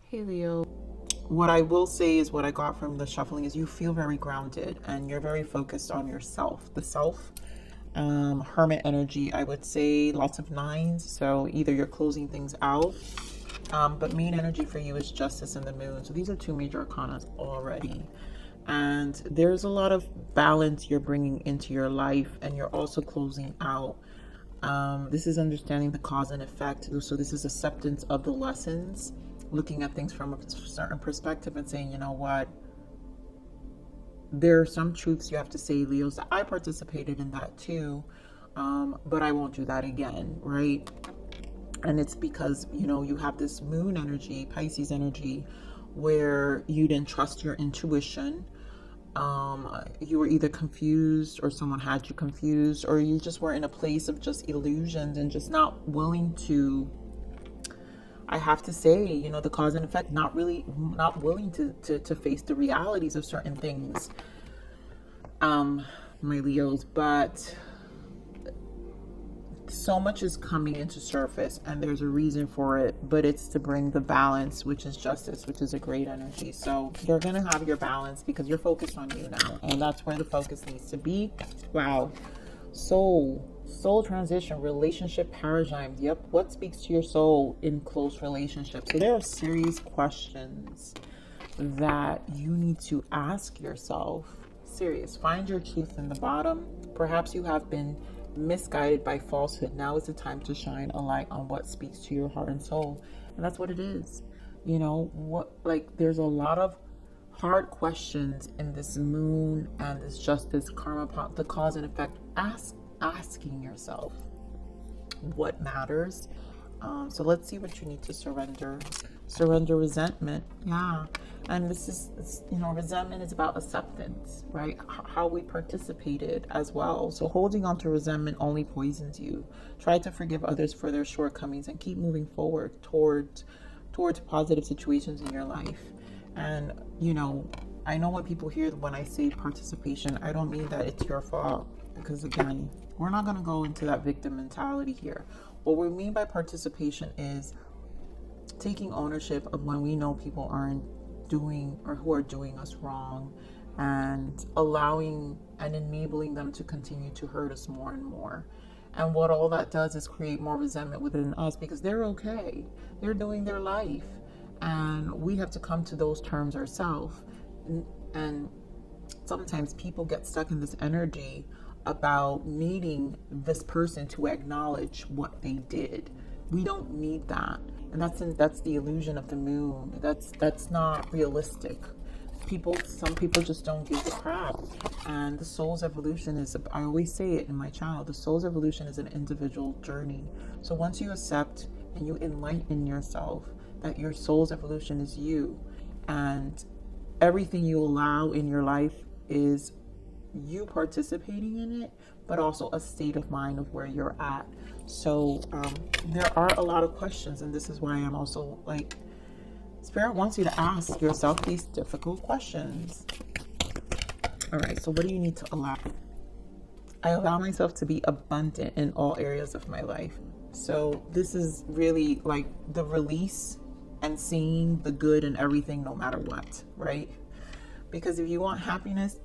Hey Leo. What I will say is what I got from the shuffling is you feel very grounded and you're very focused on yourself. The self, hermit energy, I would say lots of nines. So either you're closing things out, but main energy for you is justice and the moon. So these are two major arcana already. And there's a lot of balance you're bringing into your life and you're also closing out. This is understanding the cause and effect. So this is acceptance of the lessons, looking at things from a certain perspective and saying, you know what, there are some truths you have to say, Leos, that I participated in that too, but I won't do that again, right? And it's because, you know, you have this moon energy, Pisces energy, where you didn't trust your intuition. You were either confused or someone had you confused, or you just were in a place of just illusions and just not willing to, I have to say, you know, the cause and effect, not willing to face the realities of certain things, my Leos. But so much is coming into surface and there's a reason for it, but it's to bring the balance, which is justice, which is a great energy. So you're going to have your balance because you're focused on you now, and that's where the focus needs to be. Wow. Soul transition, relationship paradigms. Yep. What speaks to your soul in close relationships? So there are serious questions that you need to ask yourself. Serious. Find your truth in the bottom. Perhaps you have been misguided by falsehood. Now is the time to shine a light on what speaks to your heart and soul. And that's what it is. You know, there's a lot of hard questions in this moon and this justice, karma, the cause and effect. Asking yourself what matters. So let's see what you need to surrender. Surrender resentment. Yeah. And this is, you know, resentment is about acceptance, right? How we participated as well. So holding on to resentment only poisons you. Try to forgive others for their shortcomings and keep moving forward towards positive situations in your life. And, you know, I know what people hear when I say participation. I don't mean that it's your fault, because again, we're not going to go into that victim mentality here. What we mean by participation is taking ownership of when we know people aren't doing or who are doing us wrong, and allowing and enabling them to continue to hurt us more and more. And what all that does is create more resentment within us, because they're okay, they're doing their life, and we have to come to those terms ourselves. And sometimes people get stuck in this energy about needing this person to acknowledge what they did. We don't need that. And that's the illusion of the moon. That's not realistic. Some people just don't give a crap. And the soul's evolution is, I always say it in my channel, the soul's evolution is an individual journey. So once you accept and you enlighten yourself that your soul's evolution is you, and everything you allow in your life is you participating in it, but also a state of mind of where you're at. So there are a lot of questions, and this is why I'm also like, Spirit wants you to ask yourself these difficult questions. All right, so what do you need to allow? I allow myself to be abundant in all areas of my life. So this is really like the release and seeing the good in everything, no matter what, right? Because if you want happiness,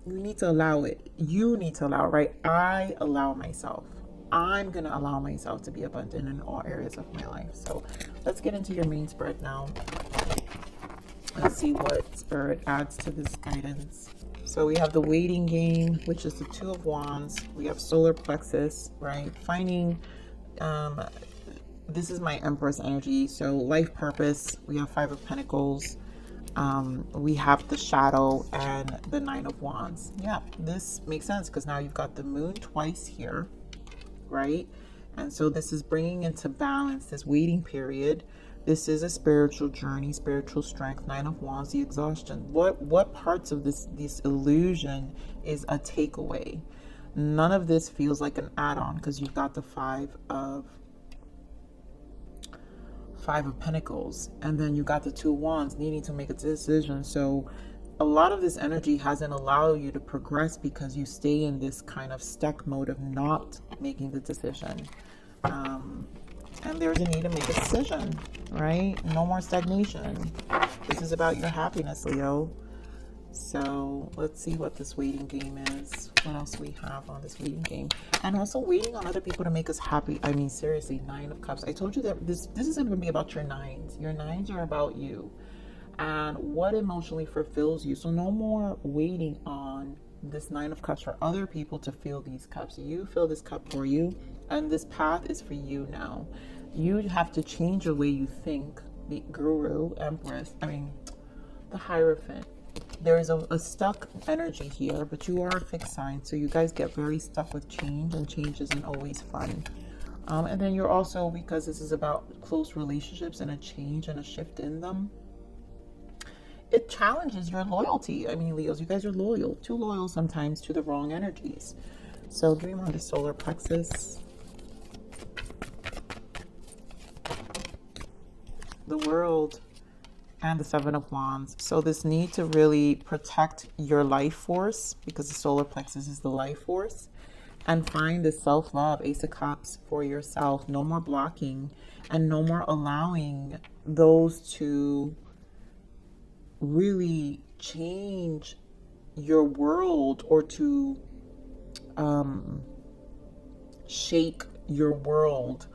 you need to allow it. You need to allow, right? I allow myself. I'm going to allow myself to be abundant in all areas of my life. So let's get into your main spread now. Let's see what Spirit adds to this guidance. So we have the waiting game, which is the Two of Wands. We have solar plexus, right? Finding, this is my Empress energy. So life purpose. We have Five of Pentacles. We have the shadow and the Nine of Wands. Yeah, this makes sense because now you've got the moon twice here, right? And so this is bringing into balance this waiting period. This is a spiritual journey, spiritual strength, Nine of Wands, the exhaustion. What parts of this illusion is a takeaway? None of this feels like an add-on because you've got the Five of Pentacles, and then you got the Two of Wands, needing to make a decision. So a lot of this energy hasn't allowed you to progress because you stay in this kind of stuck mode of not making the decision. And there's a need to make a decision, right? No more stagnation. This is about your happiness, Leo. So let's see what this waiting game is. What else we have on this waiting game? And also waiting on other people to make us happy. I mean, seriously, 9 of Cups. I told you that this isn't going to be about your 9s. Your 9s are about you and what emotionally fulfills you. So no more waiting on this 9 of Cups for other people to fill these cups. You fill this cup for you, and this path is for you now. You have to change the way you think. The Guru, Empress, the Hierophant. There is a stuck energy here, but you are a fixed sign, so you guys get very stuck with change, and change isn't always fun. And then you're also, because this is about close relationships and a change and a shift in them, it challenges your loyalty. I mean, Leos, you guys are loyal, too loyal sometimes to the wrong energies. So give me more of the solar plexus. The World. And the 7 of Wands. So this need to really protect your life force, because the solar plexus is the life force, and find the self-love, Ace of Cups, for yourself. No more blocking, and no more allowing those to really change your world or to shake your world,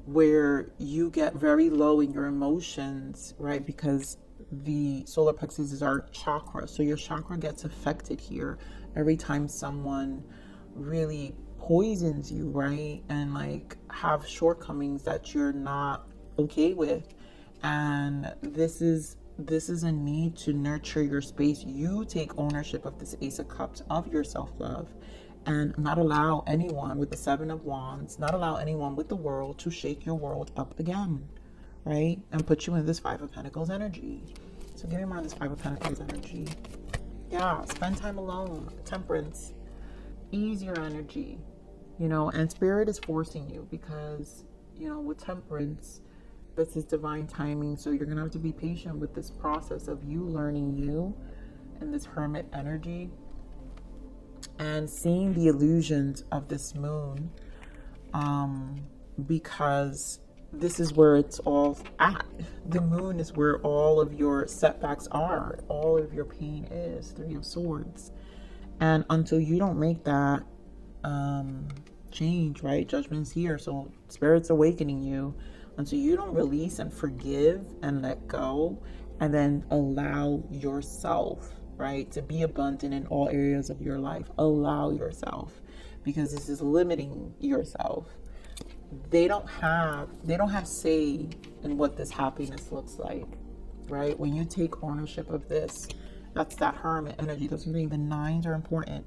where you get very low in your emotions, right? Because the solar plexus is our chakra. So your chakra gets affected here every time someone really poisons you, right? And like have shortcomings that you're not okay with. And this is a need to nurture your space. You take ownership of this Ace of Cups, of your self-love, and not allow anyone with the 7 of Wands, not allow anyone with the world to shake your world up again, right? And put you in this 5 of Pentacles energy. So give me more of this 5 of Pentacles energy. Yeah, spend time alone. Temperance. Ease your energy, and Spirit is forcing you, because, with Temperance, this is divine timing. So you're going to have to be patient with this process of you learning you and this Hermit energy. And seeing the illusions of this moon, because this is where it's all at. The moon is where all of your setbacks are, all of your pain is. 3 of Swords. And until you don't make that change, right? Judgment's here, so Spirit's awakening you. Until you don't release and forgive and let go, and then allow yourself, right, to be abundant in all areas of your life. Allow yourself, because this is limiting yourself. They don't have say in what this happiness looks like, right? When you take ownership of this, that's that Hermit energy. That's something. The 9s are important.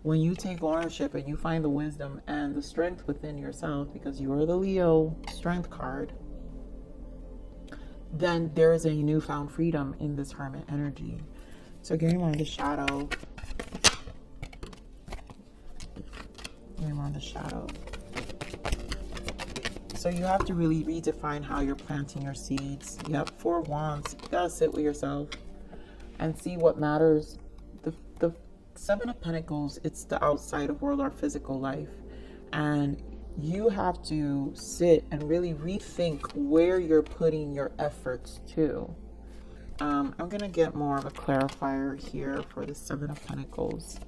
When you take ownership and you find the wisdom and the strength within yourself, because you are the Leo strength card, then there is a newfound freedom in this Hermit energy. So give me more of the shadow. Give me more of the shadow. So you have to really redefine how you're planting your seeds. Yep, 4 Wands. You gotta sit with yourself and see what matters. The 7 of Pentacles, it's the outside of world, our physical life. And you have to sit and really rethink where you're putting your efforts to. I'm going to get more of a clarifier here for the 7 of Pentacles.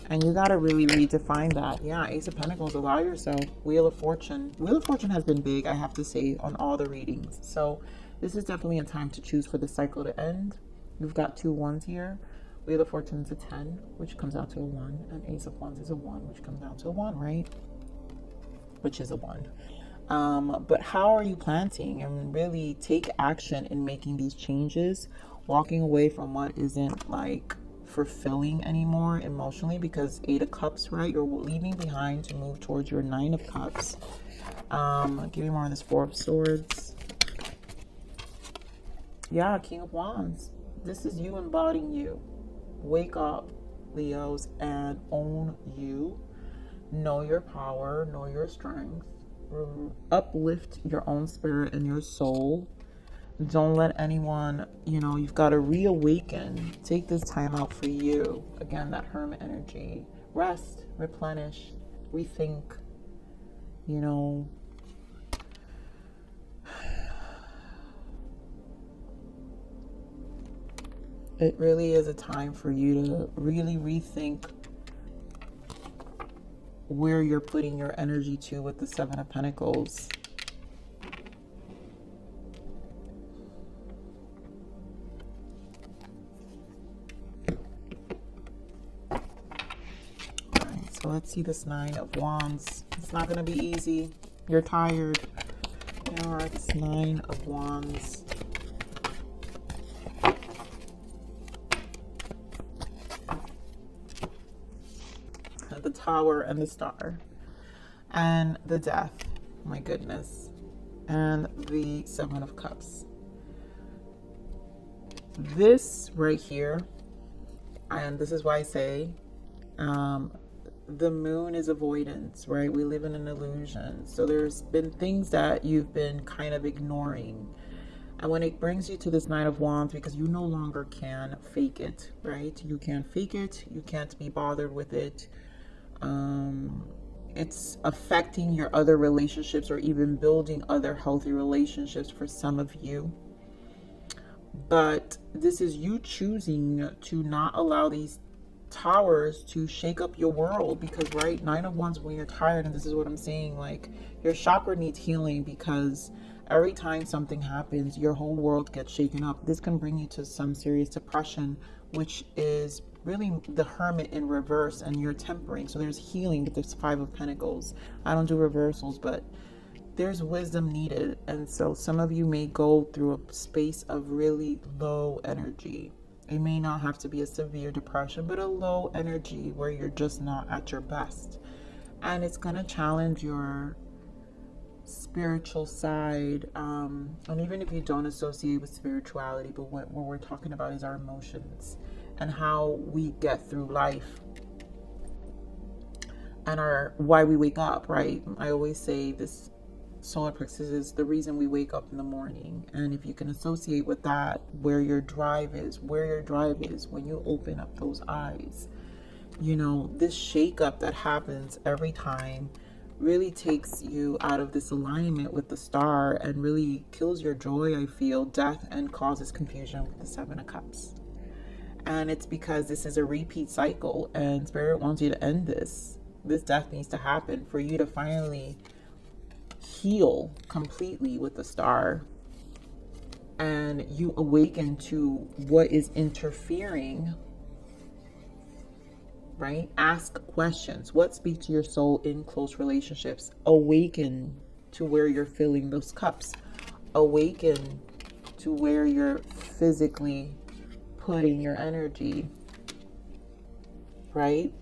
And you got to really redefine that. Yeah, Ace of Pentacles, allow yourself. Wheel of Fortune. Wheel of Fortune has been big, I have to say, on all the readings. So this is definitely a time to choose for the cycle to end. You've got 2 1s here. Wheel of Fortune is a 10, which comes out to a 1. And Ace of Wands is a 1, which comes out to a 1, right? Which is a 1. But how are you planting? And really take action in making these changes. Walking away from what isn't like fulfilling anymore emotionally, because 8 of Cups, right? You're leaving behind to move towards your 9 of Cups. Give me more of this 4 of Swords. Yeah, King of Wands. This is you embodying you. Wake up, Leos, and own you. Know your power, know your strength. Uplift your own spirit and your soul. Don't let anyone, you've got to reawaken. Take this time out for you. Again, that Hermit energy. Rest, replenish, rethink, It really is a time for you to really rethink where you're putting your energy to with the Seven of Pentacles. Alright, so let's see this Nine of Wands. It's not going to be easy. You're tired. Alright, it's Nine of Wands. The Tower and the Star and the Death, my goodness, and the Seven of Cups. This right here, and this is why I say the moon is avoidance, right? We live in an illusion. So there's been things that you've been kind of ignoring, and when it brings you to this Nine of Wands, because you no longer can fake it, right? You can't fake it. You can't be bothered with it. It's affecting your other relationships, or even building other healthy relationships for some of you. But this is you choosing to not allow these towers to shake up your world, because right, Nine of Wands, when you're tired, and this is what I'm saying, like your chakra needs healing, because every time something happens, your whole world gets shaken up. This can bring you to some serious depression, which is really the Hermit in reverse, and you're tempering. So there's healing with this Five of Pentacles. I don't do reversals, but there's wisdom needed. And so some of you may go through a space of really low energy. It may not have to be a severe depression, but a low energy where you're just not at your best. And it's going to challenge your spiritual side. And even if you don't associate with spirituality, but what we're talking about is our emotions and how we get through life, and why we wake up, right? I always say this solar plexus is the reason we wake up in the morning. And if you can associate with that, where your drive is when you open up those eyes, you know, this shakeup that happens every time really takes you out of this alignment with the star and really kills your joy, I feel, death, and causes confusion with the Seven of Cups. And it's because this is a repeat cycle, and Spirit wants you to end this. This death needs to happen for you to finally heal completely with the star, and you awaken to what is interfering, right? Ask questions. What speaks to your soul in close relationships? Awaken to where you're filling those cups. Awaken to where you're physically putting your energy, right?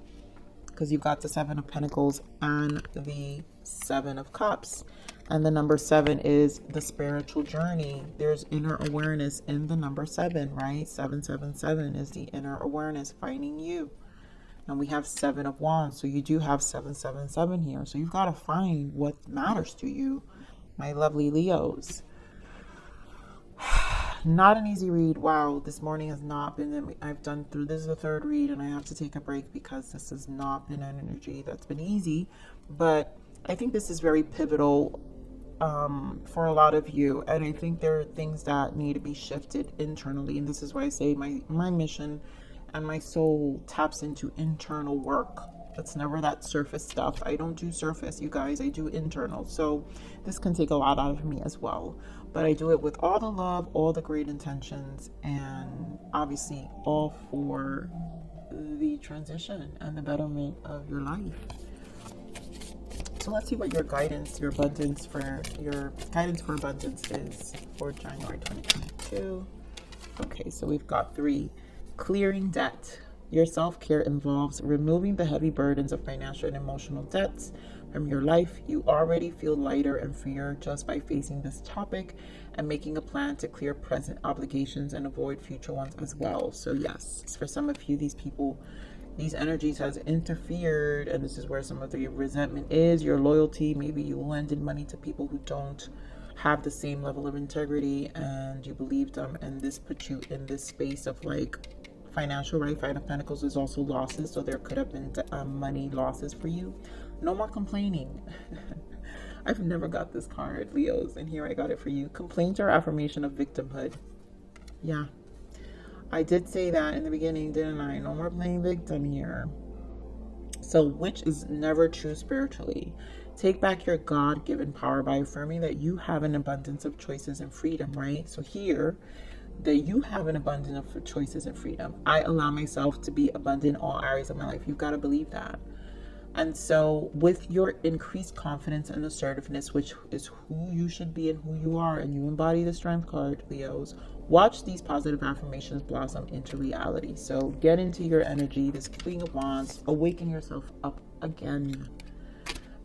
Because you've got the Seven of Pentacles and the Seven of Cups, and the number 7 is the spiritual journey. There's inner awareness in the number 7, right? 777 is the inner awareness, finding you. And we have 7 of Wands, so you do have 777 here. So you've got to find what matters to you, my lovely Leos. Not an easy read. Wow, this morning has not been, I've done through, this is the 3rd read, and I have to take a break because this has not been an energy that's been easy. But I think this is very pivotal for a lot of you, and I think there are things that need to be shifted internally. And this is why I say my mission and my soul taps into internal work. It's never that surface stuff. I don't do surface, you guys. I do internal. So this can take a lot out of me as well. But I do it with all the love, all the great intentions, and obviously all for the transition and the betterment of your life. So let's see what your guidance, your guidance for abundance is for January 2022. Okay, so we've got 3. Clearing debt. Your self-care involves removing the heavy burdens of financial and emotional debts from your life. You already feel lighter and freer just by facing this topic and making a plan to clear present obligations and avoid future ones as well. So yes, for some of you, these energies has interfered, and this is where some of the resentment is, your loyalty. Maybe you lended money to people who don't have the same level of integrity, and you believed them, and this put you in this space of like financial, right? Five of Pentacles is also losses, so there could have been money losses for you. No more complaining. I've never got this card, Leos, and here I got it for you. Complaint or affirmation of victimhood. Yeah. I did say that in the beginning, didn't I? No more playing victim here. So, which is never true spiritually. Take back your God-given power by affirming that you have an abundance of choices and freedom, right? So here, that you have an abundance of choices and freedom. I allow myself to be abundant in all areas of my life. You've got to believe that. And so with your increased confidence and assertiveness, which is who you should be and who you are, and you embody the strength card, Leos, watch these positive affirmations blossom into reality. So get into your energy, this Queen of Wands, awaken yourself up again.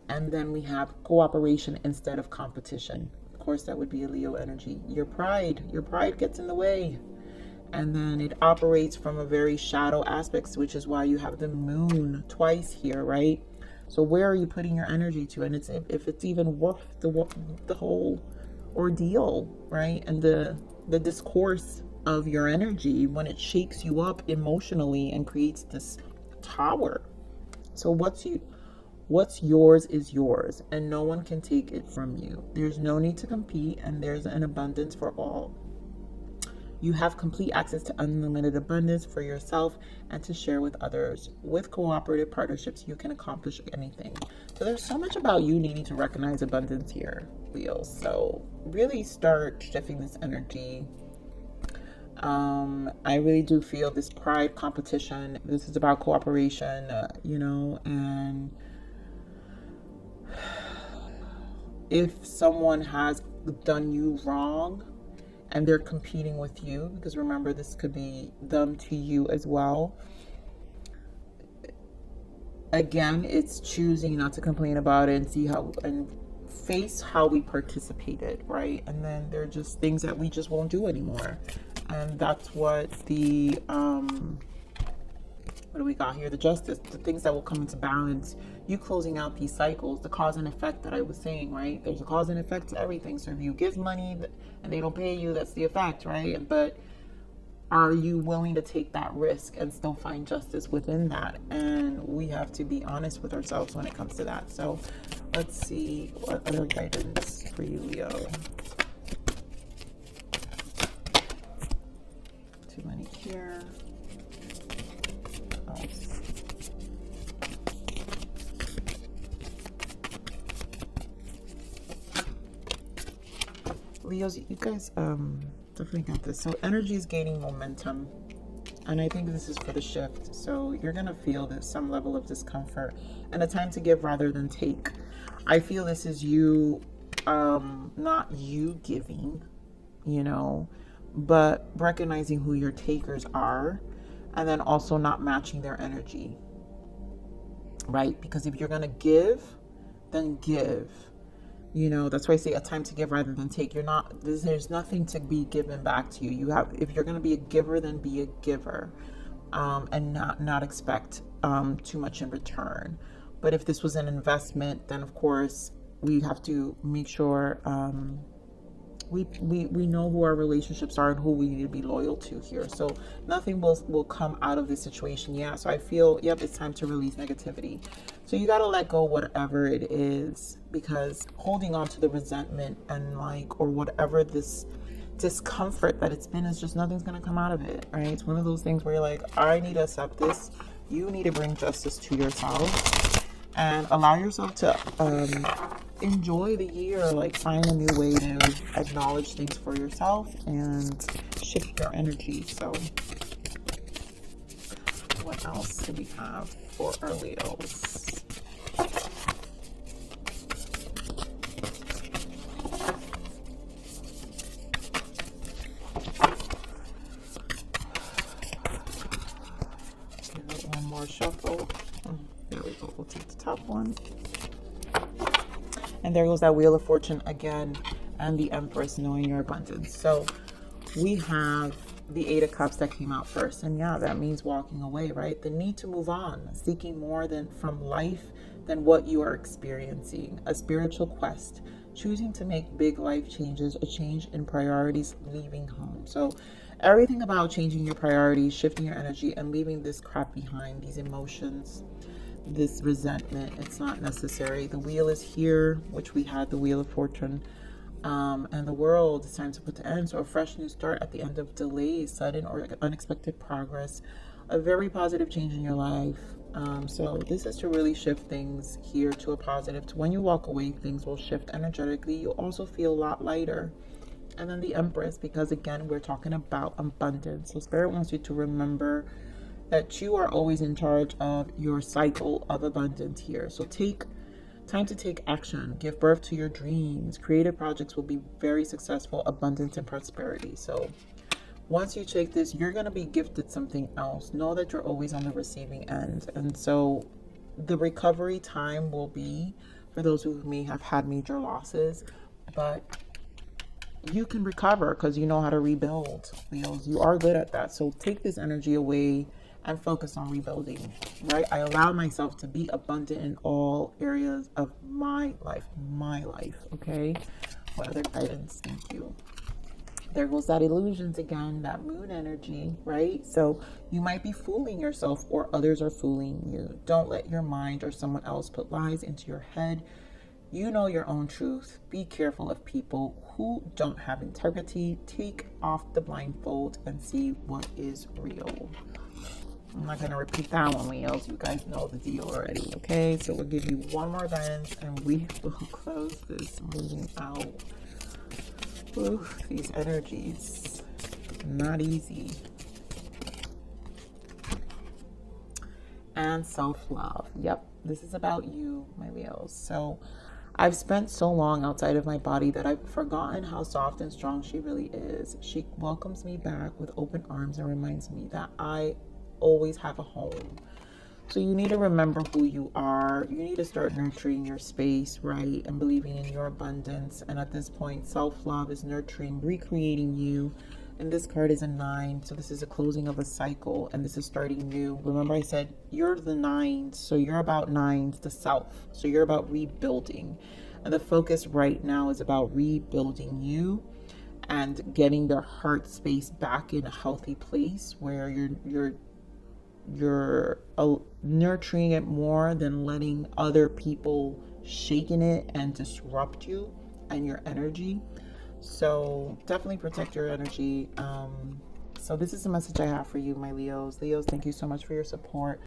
And then we have cooperation instead of competition. Of course, that would be a Leo energy. Your pride gets in the way. And then it operates from a very shadow aspect, which is why you have the moon twice here, right? So where are you putting your energy to? And it's if it's even worth the whole ordeal, right? And the discourse of your energy when it shakes you up emotionally and creates this tower. So what's yours is yours, and no one can take it from you. There's no need to compete, and there's an abundance for all. You have complete access to unlimited abundance for yourself and to share with others. With cooperative partnerships, you can accomplish anything. So there's so much about you needing to recognize abundance here, Leo. So really start shifting this energy. I really do feel this pride competition. This is about cooperation, and if someone has done you wrong, and they're competing with you, because remember, this could be them to you as well. Again, it's choosing not to complain about it and see how and face how we participated, right? And then there are just things that we just won't do anymore. And that's what the what do we got here? The justice, the things that will come into balance. You closing out these cycles, the cause and effect that I was saying, right? There's a cause and effect to everything. So if you give money and they don't pay you, that's the effect, right? But are you willing to take that risk and still find justice within that? And we have to be honest with ourselves when it comes to that. So let's see what other guidance for you, Leo. Too many here. Leos, you guys definitely got this. So energy is gaining momentum, and I think this is for the shift. So you're gonna feel this some level of discomfort and a time to give rather than take. I feel this is you, not you giving, but recognizing who your takers are, and then also not matching their energy, right? Because if you're gonna give, then give. That's why I say a time to give rather than take. There's nothing to be given back to you. If you're going to be a giver, then be a giver, and not expect too much in return. But if this was an investment, then of course we have to make sure we know who our relationships are and who we need to be loyal to here. So nothing will come out of this situation. Yeah. So I feel, yep, it's time to release negativity. So you got to let go whatever it is, because holding on to the resentment and or whatever this discomfort that it's been is just nothing's going to come out of it. Right. It's one of those things where you're like, I need to accept this. You need to bring justice to yourself and allow yourself to, enjoy the year, find a new way to acknowledge things for yourself and shift your energy. So what else do we have for our Leos? One more shuffle. There we go. We'll take the top one. And there goes that Wheel of Fortune again, and the Empress, knowing your abundance. So we have the Eight of Cups that came out first. And yeah, that means walking away, right? The need to move on, seeking more from life than what you are experiencing. A spiritual quest, choosing to make big life changes, a change in priorities, leaving home. So everything about changing your priorities, shifting your energy, and leaving this crap behind, these emotions, this resentment, it's not necessary. The wheel is here, which we had the Wheel of Fortune. and the world. It's time to put the end. So a fresh new start at the end of delays, sudden or unexpected progress, a very positive change in your life. So this is to really shift things here to a positive. To when you walk away, things will shift energetically. You'll also feel a lot lighter. And then the Empress, because again, we're talking about abundance. So Spirit wants you to remember that you are always in charge of your cycle of abundance here. So take time to take action, give birth to your dreams. Creative projects will be very successful, abundance and prosperity. So once you take this, you're going to be gifted something else. Know that you're always on the receiving end. And so the recovery time will be for those who may have had major losses, but you can recover because you know how to rebuild. Leos, you are good at that. So take this energy away and focus on rebuilding, right? I allow myself to be abundant in all areas of my life, okay? What other guidance? Thank you. There goes that illusions again, that moon energy, right? So you might be fooling yourself or others are fooling you. Don't let your mind or someone else put lies into your head. You know your own truth. Be careful of people who don't have integrity. Take off the blindfold and see what is real. I'm not going to repeat that one, Leos. You guys know the deal already, okay? So we'll give you one more guidance and we will close this reading out. Ooh, these energies, not easy. And self-love. Yep, this is about you, my Leos. So I've spent so long outside of my body that I've forgotten how soft and strong she really is. She welcomes me back with open arms and reminds me that I always have a home. So you need to remember who you are. You need to start nurturing your space, right? And believing in your abundance. And at this point, self-love is nurturing, recreating you. And this card is a 9. So this is a closing of a cycle. And this is starting new. Remember I said you're the 9s. So you're about 9s, the self. So you're about rebuilding. And the focus right now is about rebuilding you and getting the heart space back in a healthy place where you're nurturing it more than letting other people shaking it and disrupt you and your energy. So definitely protect your energy. So this is the message I have for you, my Leos. Leos, thank you so much for your support.